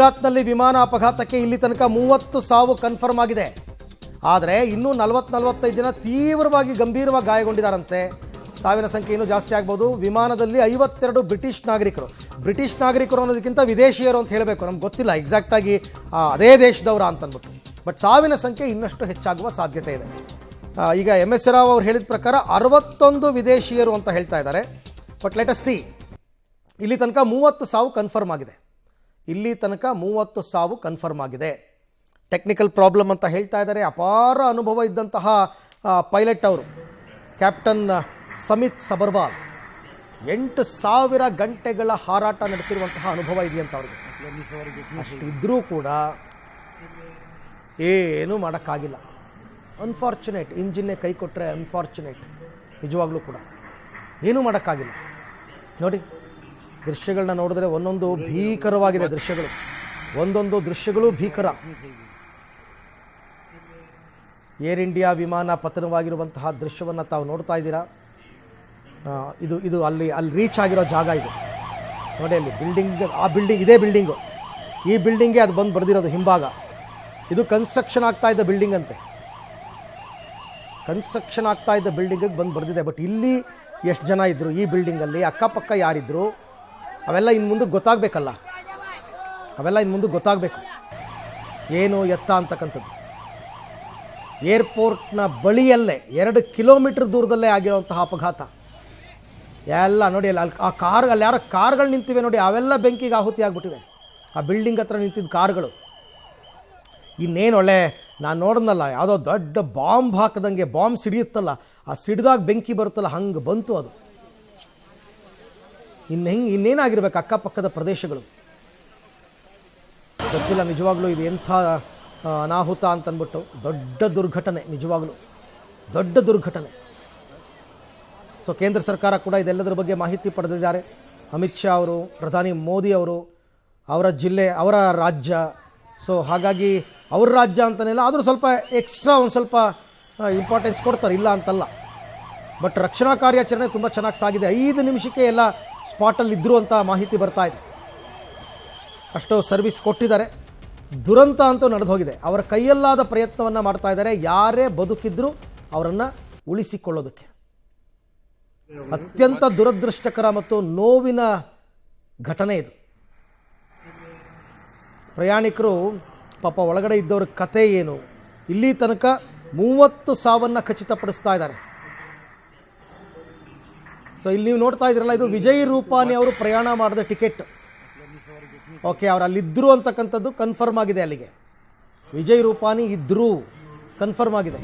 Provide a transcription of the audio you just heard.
ಗುಜರಾತ್ನಲ್ಲಿ ವಿಮಾನ ಅಪಘಾತಕ್ಕೆ ಇಲ್ಲಿ ತನಕ 30 ಸಾವು ಕನ್ಫರ್ಮ್ ಆಗಿದೆ. ಆದರೆ ಇನ್ನೂ 40-45 ಜನ ತೀವ್ರವಾಗಿ ಗಂಭೀರವಾಗಿ ಗಾಯಗೊಂಡಿದ್ದಾರಂತೆ. ಸಾವಿನ ಸಂಖ್ಯೆ ಇನ್ನೂ ಜಾಸ್ತಿ ಆಗ್ಬೋದು. ವಿಮಾನದಲ್ಲಿ 52 ಬ್ರಿಟಿಷ್ ನಾಗರಿಕರು ಅನ್ನೋದಕ್ಕಿಂತ ವಿದೇಶಿಯರು ಅಂತ ಹೇಳಬೇಕು, ನಮ್ಗೆ ಗೊತ್ತಿಲ್ಲ ಎಕ್ಸಾಕ್ಟಾಗಿ ಅದೇ ದೇಶದವರ ಅಂತಂದ್ಬಿಟ್ಟು. ಬಟ್ ಸಾವಿನ ಸಂಖ್ಯೆ ಇನ್ನಷ್ಟು ಹೆಚ್ಚಾಗುವ ಸಾಧ್ಯತೆ ಇದೆ. ಈಗ MS ರಾವ್ ಅವರು ಹೇಳಿದ ಪ್ರಕಾರ 61 ವಿದೇಶಿಯರು ಅಂತ ಹೇಳ್ತಾ ಇದ್ದಾರೆ. ಬಟ್ ಲೆಟ್ ಅಸ್ ಸಿ, ಇಲ್ಲಿ ತನಕ 30 ಸಾವು ಕನ್ಫರ್ಮ್ ಆಗಿದೆ. ಟೆಕ್ನಿಕಲ್ ಪ್ರಾಬ್ಲಮ್ ಅಂತ ಹೇಳ್ತಾ ಇದ್ದಾರೆ. ಅಪಾರ ಅನುಭವ ಇದ್ದಂತಹ ಪೈಲಟ್ ಅವರು, ಕ್ಯಾಪ್ಟನ್ ಸಮಿತ್ ಸಬರ್ವಾಲ್, 8,000 ಗಂಟೆಗಳ ಹಾರಾಟ ನಡೆಸಿರುವಂತಹ ಅನುಭವ ಇದೆಯಂತ ಅವ್ರಿಗೆ. ಅಷ್ಟಿದ್ರೂ ಕೂಡ ಏನೂ ಮಾಡೋಕ್ಕಾಗಿಲ್ಲ. ಅನ್ಫಾರ್ಚುನೇಟ್, ಇಂಜಿನ್ನೇ ಕೈ ಕೊಟ್ಟರೆ ಅನ್ಫಾರ್ಚುನೇಟ್. ನಿಜವಾಗ್ಲೂ ಕೂಡ ಏನೂ ಮಾಡೋಕ್ಕಾಗಿಲ್ಲ. ನೋಡಿ, ದೃಶ್ಯಗಳನ್ನ ನೋಡಿದ್ರೆ ಒಂದೊಂದು ಭೀಕರವಾಗಿದೆ. ಒಂದೊಂದು ದೃಶ್ಯಗಳು ಭೀಕರ. ಏರ್ ಇಂಡಿಯಾ ವಿಮಾನ ಪತನವಾಗಿರುವಂತಹ ದೃಶ್ಯವನ್ನು ತಾವು ನೋಡ್ತಾ ಇದ್ದೀರಾ. ಇದು ಅಲ್ಲಿ ರೀಚ್ ಆಗಿರೋ ಜಾಗ ಇದು ನೋಡಿ. ಅಲ್ಲಿ ಇದೇ ಬಿಲ್ಡಿಂಗು, ಈ ಬಿಲ್ಡಿಂಗ್ಗೆ ಅದು ಬಂದು ಬರೆದಿರೋದು ಹಿಂಭಾಗ. ಇದು ಕನ್ಸ್ಟ್ರಕ್ಷನ್ ಆಗ್ತಾ ಇದ್ದ ಬಿಲ್ಡಿಂಗ್ ಅಂತೆ. ಕನ್ಸ್ಟ್ರಕ್ಷನ್ ಆಗ್ತಾ ಇದ್ದ ಬಿಲ್ಡಿಂಗಿಗೆ ಬಂದು ಬರೆದಿದೆ. ಬಟ್ ಇಲ್ಲಿ ಎಷ್ಟು ಜನ ಇದ್ದರು, ಈ ಬಿಲ್ಡಿಂಗಲ್ಲಿ ಅಕ್ಕಪಕ್ಕ ಯಾರಿದ್ರು, ಅವೆಲ್ಲ ಇನ್ನು ಮುಂದೆ ಗೊತ್ತಾಗಬೇಕು. ಏನು ಎತ್ತ ಅಂತಕ್ಕಂಥದ್ದು. ಏರ್ಪೋರ್ಟ್ನ ಬಳಿಯಲ್ಲೇ 2 ಕಿಲೋಮೀಟರ್ ದೂರದಲ್ಲೇ ಆಗಿರುವಂತಹ ಅಪಘಾತ. ಎಲ್ಲ ನೋಡಿ, ಅಲ್ಲಿ ಯಾರೋ ಕಾರ್ಗಳು ನಿಂತಿವೆ ನೋಡಿ, ಅವೆಲ್ಲ ಬೆಂಕಿಗೆ ಆಹುತಿ ಆಗಿಬಿಟ್ಟಿವೆ. ಆ ಬಿಲ್ಡಿಂಗ್ ಹತ್ರ ನಿಂತಿದ್ದ ಕಾರ್ಗಳು. ಇನ್ನೇನು ನಾನು ನೋಡಿದ್ನಲ್ಲ, ಯಾವುದೋ ದೊಡ್ಡ ಬಾಂಬ್ ಹಾಕದಂಗೆ, ಬಾಂಬ್ ಸಿಡಿಯುತ್ತಲ್ಲ, ಆ ಸಿಡಿದಾಗ ಬೆಂಕಿ ಬರುತ್ತಲ್ಲ, ಹಂಗೆ ಬಂತು ಅದು. ಇನ್ನೇನಾಗಿರ್ಬೇಕು ಅಕ್ಕಪಕ್ಕದ ಪ್ರದೇಶಗಳು, ಗೊತ್ತಿಲ್ಲ ನಿಜವಾಗ್ಲೂ. ಇದು ಎಂಥ ಅನಾಹುತ ಅಂತಂದ್ಬಿಟ್ಟು. ದೊಡ್ಡ ದುರ್ಘಟನೆ, ನಿಜವಾಗ್ಲೂ ದೊಡ್ಡ ದುರ್ಘಟನೆ. ಸೊ ಕೇಂದ್ರ ಸರ್ಕಾರ ಕೂಡ ಇದೆಲ್ಲದರ ಬಗ್ಗೆ ಮಾಹಿತಿ ಪಡೆದಿದ್ದಾರೆ. ಅಮಿತ್ ಶಾ ಅವರು, ಪ್ರಧಾನಿ ಮೋದಿ ಅವರು, ಅವರ ಜಿಲ್ಲೆ, ಅವರ ರಾಜ್ಯ. ಸೊ ಹಾಗಾಗಿ ಅವ್ರ ರಾಜ್ಯ ಅಂತನಿಲ್ಲ, ಆದರೂ ಸ್ವಲ್ಪ ಎಕ್ಸ್ಟ್ರಾ ಒಂದು ಸ್ವಲ್ಪ ಇಂಪಾರ್ಟೆನ್ಸ್ ಕೊಡ್ತಾರೆ, ಇಲ್ಲ ಅಂತಲ್ಲ. ಬಟ್ ರಕ್ಷಣಾ ಕಾರ್ಯಾಚರಣೆ ತುಂಬ ಚೆನ್ನಾಗಿ ಸಾಗಿದೆ. 5 ನಿಮಿಷಕ್ಕೆ ಎಲ್ಲ ಸ್ಪಾಟಲ್ಲಿ ಇದ್ದರು ಅಂತ ಮಾಹಿತಿ ಬರ್ತಾ ಇದೆ. ಅಷ್ಟು ಸರ್ವಿಸ್ ಕೊಟ್ಟಿದ್ದಾರೆ. ದುರಂತ ಅಂತೂ ನಡೆದು ಹೋಗಿದೆ. ಅವರ ಕೈಯಲ್ಲಾದ ಪ್ರಯತ್ನವನ್ನು ಮಾಡ್ತಾ ಇದ್ದಾರೆ, ಯಾರೇ ಬದುಕಿದ್ರೂ ಅವರನ್ನು ಉಳಿಸಿಕೊಳ್ಳೋದಕ್ಕೆ. ಅತ್ಯಂತ ದುರದೃಷ್ಟಕರ ಮತ್ತು ನೋವಿನ ಘಟನೆ ಇದು. ಪ್ರಯಾಣಿಕರು ಪಾಪ ಒಳಗಡೆ ಇದ್ದವ್ರ ಕತೆ ಏನು, ಇಲ್ಲಿ ತನಕ 30 ಸಾವನ್ನು ಖಚಿತಪಡಿಸ್ತಾ ಇದ್ದಾರೆ. ಸೊ ಇಲ್ಲಿ ನೀವು ನೋಡ್ತಾ ಇದ್ದೀರಲ್ಲ, ಇದು ವಿಜಯ್ ರೂಪಾನಿ ಅವರು ಪ್ರಯಾಣ ಮಾಡಿದ ಟಿಕೆಟ್. ಓಕೆ, ಅವ್ರು ಅಲ್ಲಿದ್ದರು ಅಂತಕ್ಕಂಥದ್ದು ಕನ್ಫರ್ಮ್ ಆಗಿದೆ. ಅಲ್ಲಿಗೆ ವಿಜಯ್ ರೂಪಾನಿ ಇದ್ದರು, ಕನ್ಫರ್ಮ್ ಆಗಿದೆ.